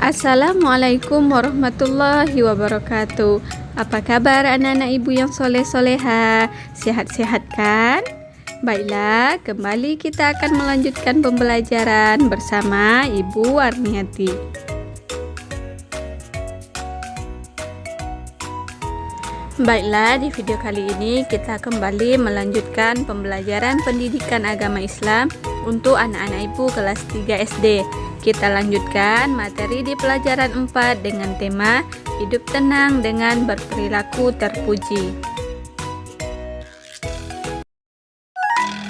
Assalamualaikum warahmatullahi wabarakatuh. Apa kabar anak-anak ibu yang soleh-soleha? Sehat-sehat kan? Baiklah, kembali kita akan melanjutkan pembelajaran bersama Ibu Warniati. Baiklah, di video kali ini kita kembali melanjutkan pembelajaran pendidikan agama Islam untuk anak-anak ibu kelas 3 SD. Kita lanjutkan materi di pelajaran 4 dengan tema hidup tenang dengan berperilaku terpuji.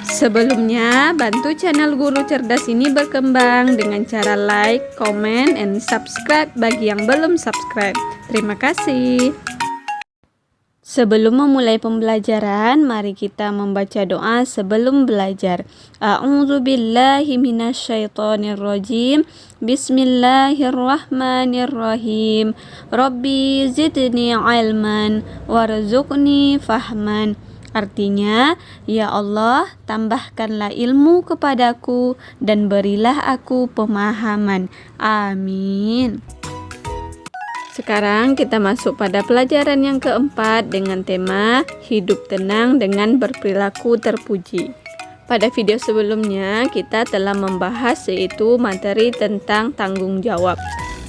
Sebelumnya, bantu channel Guru Cerdas ini berkembang dengan cara like, comment, and subscribe bagi yang belum subscribe. Terima kasih. Sebelum memulai pembelajaran, mari kita membaca doa sebelum belajar. A'udzubillahi minasyaitonirrajim. Bismillahirrahmanirrahim. Rabbi zidni ilman warzuqni fahman. Artinya, ya Allah, tambahkanlah ilmu kepadaku dan berilah aku pemahaman. Amin. Sekarang kita masuk pada pelajaran yang keempat dengan tema hidup tenang dengan berperilaku terpuji. Pada video sebelumnya kita telah membahas yaitu materi tentang tanggung jawab.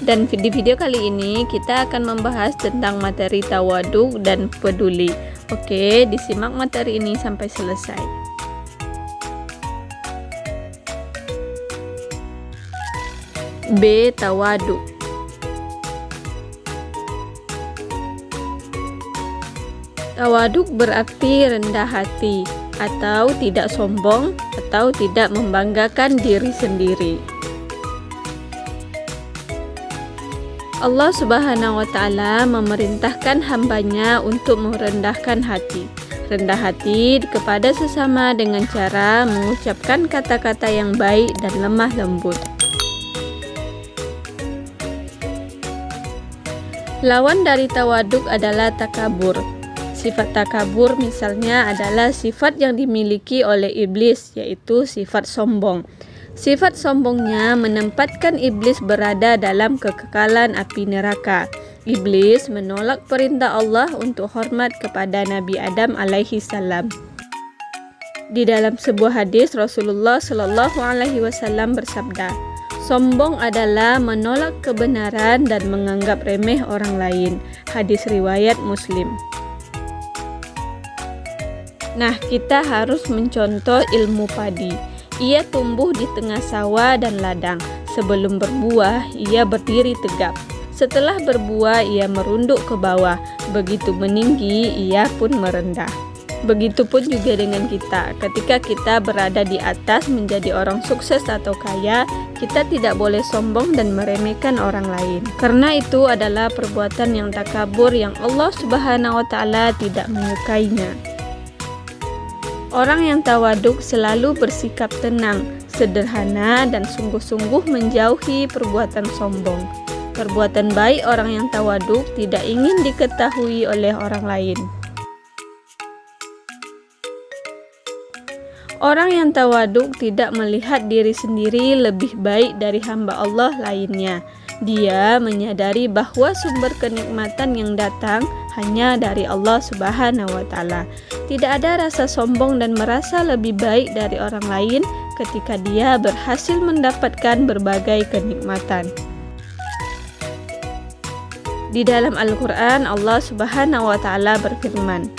Dan di video kali ini kita akan membahas tentang materi tawaduk dan peduli. Oke, disimak materi ini sampai selesai. B. Tawaduk. Tawaduk berarti rendah hati atau tidak sombong atau tidak membanggakan diri sendiri. Allah Subhanahu wa Ta'ala memerintahkan hambanya untuk merendahkan hati. Rendah hati kepada sesama dengan cara mengucapkan kata-kata yang baik dan lemah lembut. Lawan dari tawaduk adalah takabur. Sifat takabur misalnya adalah sifat yang dimiliki oleh iblis, yaitu sifat sombong. Sifat sombongnya menempatkan iblis berada dalam kekekalan api neraka. Iblis menolak perintah Allah untuk hormat kepada Nabi Adam alaihi salam. Di dalam sebuah hadis Rasulullah Shallallahu alaihi wasallam bersabda, sombong adalah menolak kebenaran dan menganggap remeh orang lain. Hadis riwayat Muslim. Nah, kita harus mencontoh ilmu padi. Ia tumbuh di tengah sawah dan ladang. Sebelum berbuah, ia berdiri tegap. Setelah berbuah, ia merunduk ke bawah. Begitu meninggi, ia pun merendah. Begitupun juga dengan kita. Ketika kita berada di atas menjadi orang sukses atau kaya, kita tidak boleh sombong dan meremehkan orang lain. Karena itu adalah perbuatan yang takabur yang Allah Subhanahu wa Ta'ala tidak menyukainya. Orang yang tawaduk selalu bersikap tenang, sederhana, dan sungguh-sungguh menjauhi perbuatan sombong. Perbuatan baik orang yang tawaduk tidak ingin diketahui oleh orang lain. Orang yang tawaduk tidak melihat diri sendiri lebih baik dari hamba Allah lainnya. Dia menyadari bahwa sumber kenikmatan yang datang hanya dari Allah Subhanahu wa Ta'ala. Tidak ada rasa sombong dan merasa lebih baik dari orang lain ketika dia berhasil mendapatkan berbagai kenikmatan. Di dalam Al-Quran, Allah Subhanahu wa Ta'ala berfirman,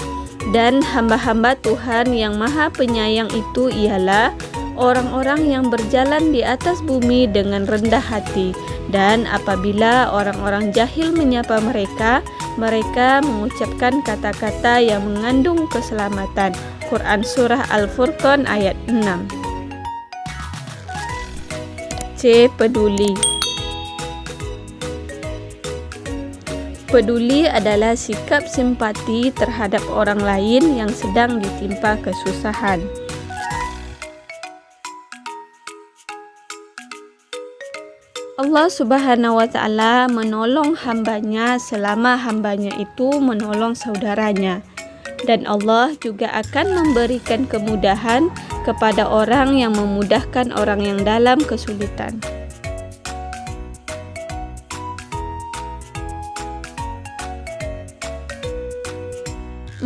dan hamba-hamba Tuhan yang Maha Penyayang itu ialah orang-orang yang berjalan di atas bumi dengan rendah hati. Dan apabila orang-orang jahil menyapa mereka, mereka mengucapkan kata-kata yang mengandung keselamatan. Quran Surah Al-Furqan ayat 6. C. Peduli. Peduli adalah sikap simpati terhadap orang lain yang sedang ditimpa kesusahan. Allah Subhanahu wa Ta'ala menolong hambanya selama hambanya itu menolong saudaranya. Dan Allah juga akan memberikan kemudahan kepada orang yang memudahkan orang yang dalam kesulitan.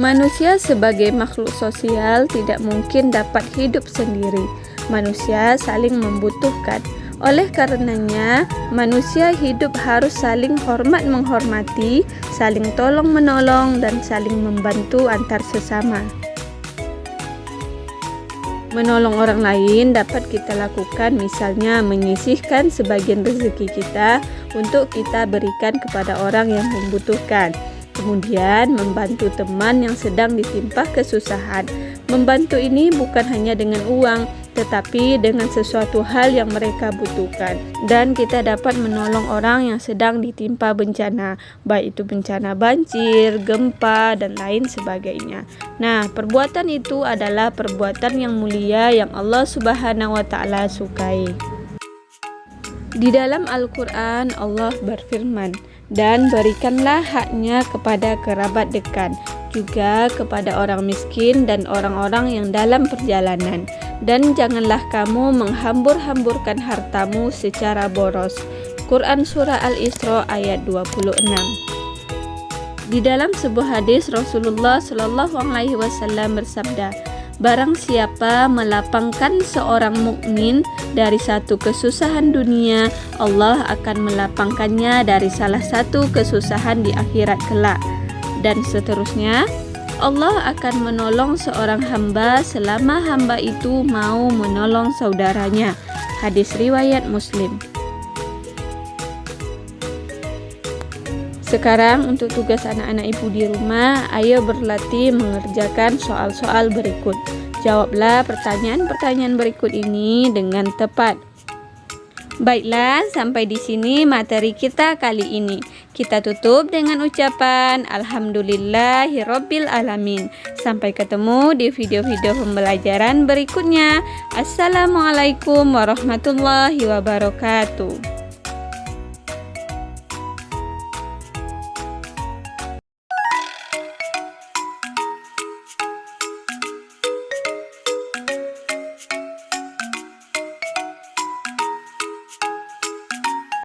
Manusia sebagai makhluk sosial tidak mungkin dapat hidup sendiri. Manusia saling membutuhkan. Oleh karenanya, manusia hidup harus saling hormat menghormati, saling tolong menolong, dan saling membantu antar sesama. Menolong orang lain dapat kita lakukan, misalnya menyisihkan sebagian rezeki kita untuk kita berikan kepada orang yang membutuhkan. Kemudian membantu teman yang sedang ditimpa kesusahan. Membantu ini bukan hanya dengan uang, tetapi dengan sesuatu hal yang mereka butuhkan. Dan kita dapat menolong orang yang sedang ditimpa bencana, baik itu bencana banjir, gempa, dan lain sebagainya. Nah, perbuatan itu adalah perbuatan yang mulia yang Allah Subhanahu wa Ta'ala sukai. Di dalam Al-Quran, Allah berfirman, "Dan berikanlah haknya kepada kerabat dekat, juga kepada orang miskin dan orang-orang yang dalam perjalanan. Dan janganlah kamu menghambur-hamburkan hartamu secara boros." Quran Surah Al-Isra ayat 26. Di dalam sebuah hadis, Rasulullah SAW bersabda, "Barang siapa melapangkan seorang mukmin dari satu kesusahan dunia, Allah akan melapangkannya dari salah satu kesusahan di akhirat kelak." Dan seterusnya, Allah akan menolong seorang hamba selama hamba itu mau menolong saudaranya. Hadis riwayat Muslim. Sekarang untuk tugas anak-anak ibu di rumah, ayo berlatih mengerjakan soal-soal berikut. Jawablah pertanyaan-pertanyaan berikut ini dengan tepat. Baiklah, sampai di sini materi kita kali ini. Kita tutup dengan ucapan Alhamdulillahirabbil alamin. Sampai ketemu di video-video pembelajaran berikutnya. Assalamualaikum warahmatullahi wabarakatuh.